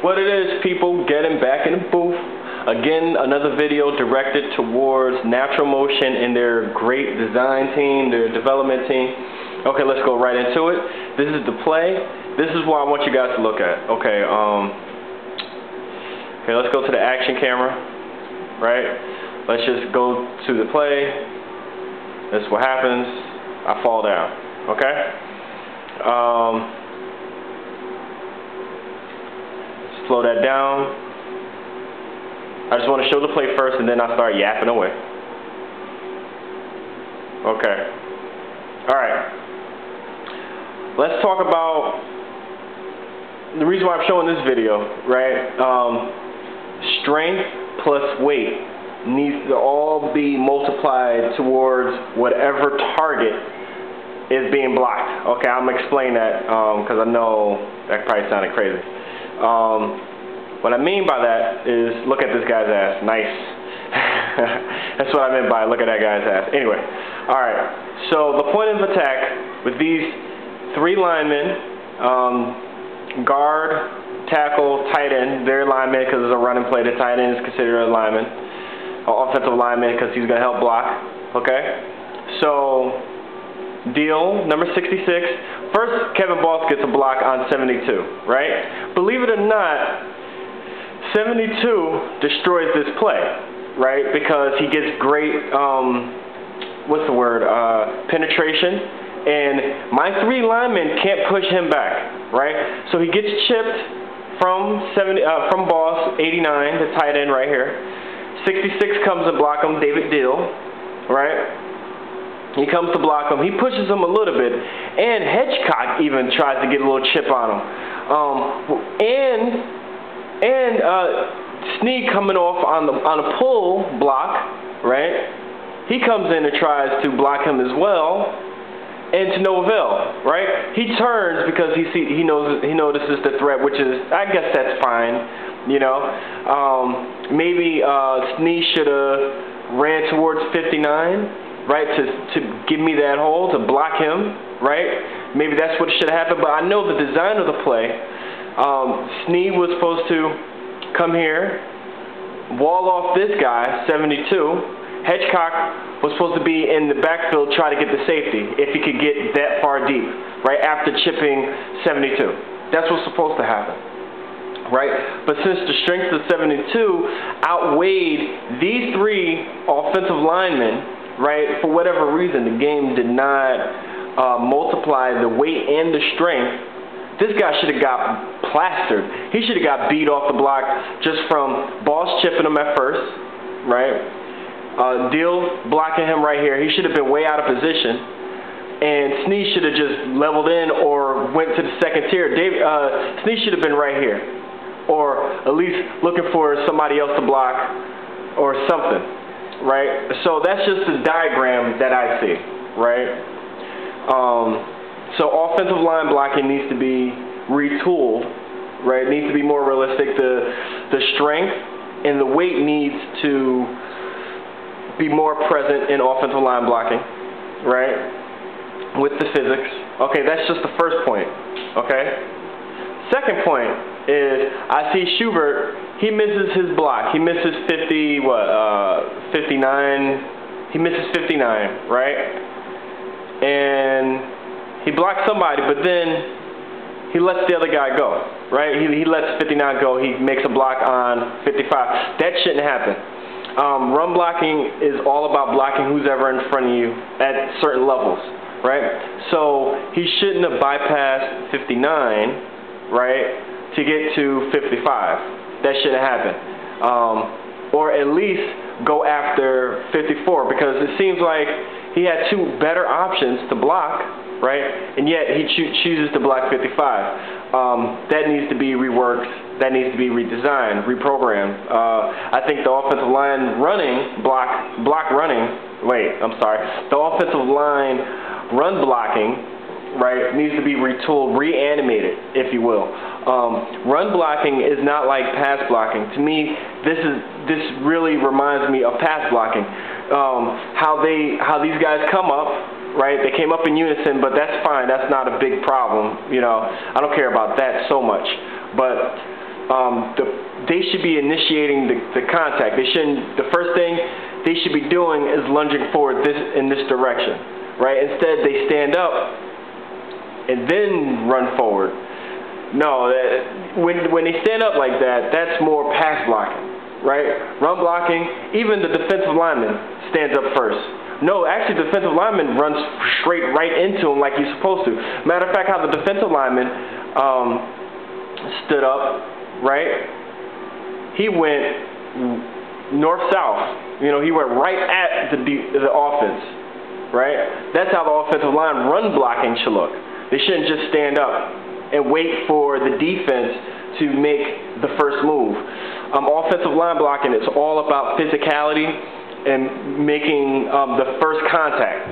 What it is, people, getting back in the booth. Again, another video directed towards Natural Motion and their great design team, their development team. Okay, let's go right into it. This is the play. This is what I want you guys to look at. Okay, let's go to the action camera, right? Let's just go to the play. This is what happens. I fall down, okay? Slow that down. I just want to show the play first, and then I start yapping away. Okay. All right. Let's talk about the reason why I'm showing this video, right? Strength plus weight needs to all be multiplied towards whatever target is being blocked. Okay, I'm gonna explain that because I know that probably sounded crazy. What I mean by that is, look at this guy's ass. Nice. That's what I meant by look at that guy's ass. Anyway, all right. So the point of attack with these three linemen, guard, tackle, tight end. They're linemen because it's a running play. The tight end is considered a lineman, offensive lineman because he's gonna help block. Okay. So deal number 66. First, Kevin Boss gets a block on 72, right? Believe it or not, 72 destroys this play, right? Because he gets great, penetration, and my three linemen can't push him back, right? So he gets chipped from Boss, 89, the tight end right here. 66 comes to block him, David Deal, right? He comes to block him. He pushes him a little bit, and Hedgecock even tries to get a little chip on him. Snead coming off on a pull block, right? He comes in and tries to block him as well, and to no avail, right? He turns because he notices the threat, which is, I guess that's fine, you know. Maybe Snead should have ran towards 59. Right, to give me that hole, to block him, right? Maybe that's what should have happened, but I know the design of the play. Snead was supposed to come here, wall off this guy, 72. Hedgecock was supposed to be in the backfield, try to get the safety, if he could get that far deep, right, after chipping 72. That's what's supposed to happen, right? But since the strength of 72 outweighed these three offensive linemen, right, for whatever reason, the game did not multiply the weight and the strength. This guy should have got plastered. He should have got beat off the block just from Boss chipping him at first, right? Deal blocking him right here. He should have been way out of position. And Snead should have just leveled in or went to the second tier. Snead should have been right here. Or at least looking for somebody else to block or something. Right, so that's just the diagram that I see, right? So offensive line blocking needs to be retooled, right? It needs to be more realistic. The strength and the weight needs to be more present in offensive line blocking, right? With the physics. Okay, that's just the first point, okay? Second point is I see Schubert, he misses his block. He misses 59. He misses 59, right? And he blocks somebody, but then he lets the other guy go, right? He lets 59 go. He makes a block on 55. That shouldn't happen. Run blocking is all about blocking who's ever in front of you at certain levels, right? So he shouldn't have bypassed 59, right, to get to 55. That shouldn't happen. Or at least go after 54, because it seems like he had two better options to block, right? And yet he chooses to block 55. That needs to be reworked. That needs to be redesigned, reprogrammed. I think the offensive line the offensive line run blocking, right, needs to be retooled, reanimated, if you will. Run blocking is not like pass blocking. To me, this really reminds me of pass blocking. How these guys come up, right? They came up in unison, but that's fine. That's not a big problem. You know, I don't care about that so much. But they should be initiating the contact. They shouldn't. The first thing they should be doing is lunging forward in this direction, right? Instead, they stand up and then run forward. No, when they stand up like that, that's more pass blocking, right? Run blocking, even the defensive lineman stands up first. No, actually, the defensive lineman runs straight right into him like he's supposed to. Matter of fact, how the defensive lineman stood up, right? He went north-south. You know, he went right at the offense, right? That's how the offensive line run blocking should look. They shouldn't just stand up and wait for the defense to make the first move. Offensive line blocking is all about physicality and making the first contact,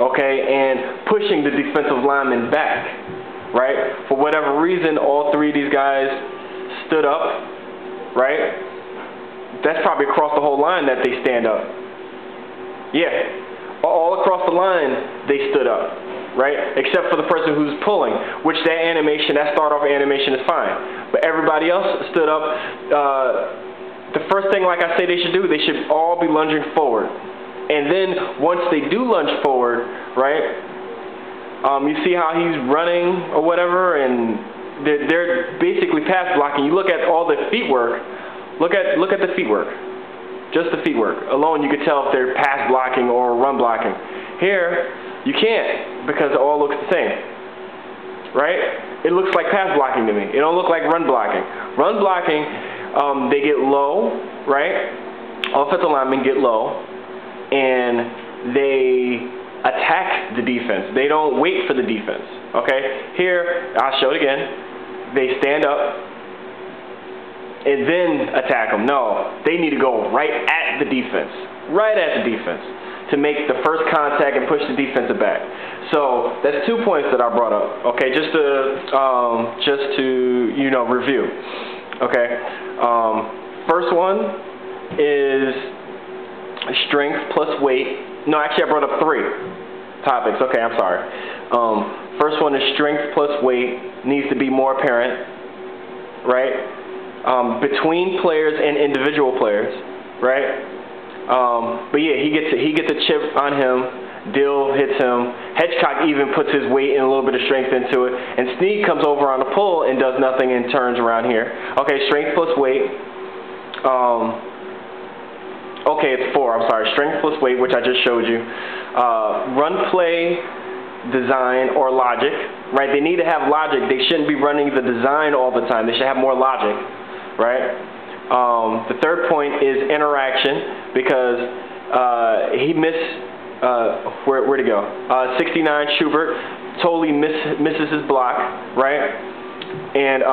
okay, and pushing the defensive lineman back, right? For whatever reason, all three of these guys stood up, right? That's probably across the whole line that they stand up. Yeah, all across the line they stood up. Right? Except for the person who's pulling, which that start off animation is fine. But everybody else stood up. The first thing, like I say, they should do, they should all be lunging forward. And then once they do lunge forward, right, you see how he's running or whatever, and they're basically pass blocking. You look at all the feet work. Look at the feet work. Just the feet work alone, you could tell if they're pass blocking or run blocking. Here, you can't, because it all looks the same, right? It looks like pass blocking to me. It don't look like run blocking. Run blocking, they get low, right? Offensive linemen get low, and they attack the defense. They don't wait for the defense, okay? Here, I'll show it again. They stand up and then attack them. No, they need to go right at the defense, to make the first contact and push the defensive back. So that's 2 points that I brought up. Okay, just to review. Okay, first one is strength plus weight. No, actually I brought up 3 topics. Okay, I'm sorry. First one is strength plus weight needs to be more apparent, right? Between players and individual players, right? But yeah, he gets a chip on him. Dill hits him. Hedgecock even puts his weight and a little bit of strength into it. And Snead comes over on the pull and does nothing and turns around here. Okay, strength plus weight. Okay, it's 4. I'm sorry. Strength plus weight, which I just showed you. Run play, design, or logic. Right? They need to have logic. They shouldn't be running the design all the time. They should have more logic. Right? The third point is interaction, because he missed, where'd he go? 69, Schubert, totally misses his block, right? And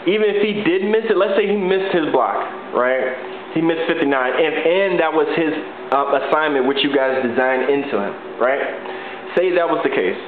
even if he did miss it, let's say he missed his block, right? He missed 59, and that was his assignment, which you guys designed into him, right? Say that was the case,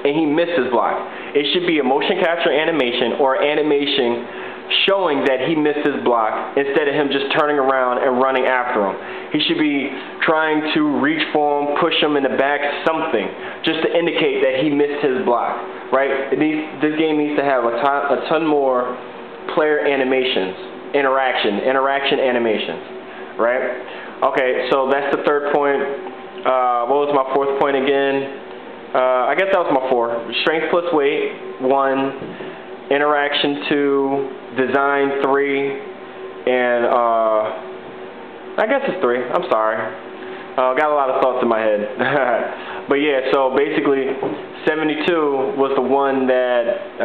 and he missed his block. It should be a motion capture animation or animation showing that he missed his block instead of him just turning around and running after him. He should be trying to reach for him, push him in the back, something, just to indicate that he missed his block, right? This game needs to have a ton more player animations, interaction animations, right? Okay, so that's the third point. What was my fourth point again? I guess that was my 4. Strength plus weight, 1. Interaction 2, design 3, and I guess it's 3. I'm sorry. Got a lot of thoughts in my head. But yeah, so basically 72 was the one that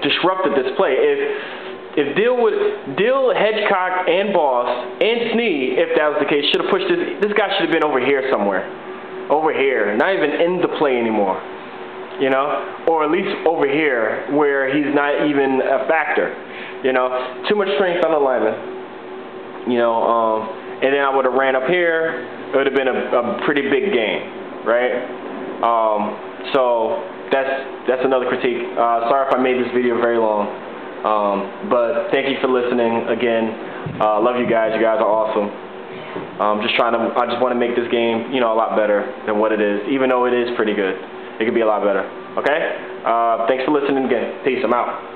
disrupted this play. If Dill, Hedgecock, and Boss, and Snead, if that was the case, should have pushed this guy should have been over here somewhere. Over here. Not even in the play anymore. You know, or at least over here where he's not even a factor. You know, too much strength on the lineman. You know, and then I would have ran up here. It would have been a pretty big game, right? So that's another critique. Sorry if I made this video very long, but thank you for listening again. Love you guys. You guys are awesome. I just want to make this game, you know, a lot better than what it is, even though it is pretty good. It could be a lot better. Okay? Thanks for listening again. Peace. I'm out.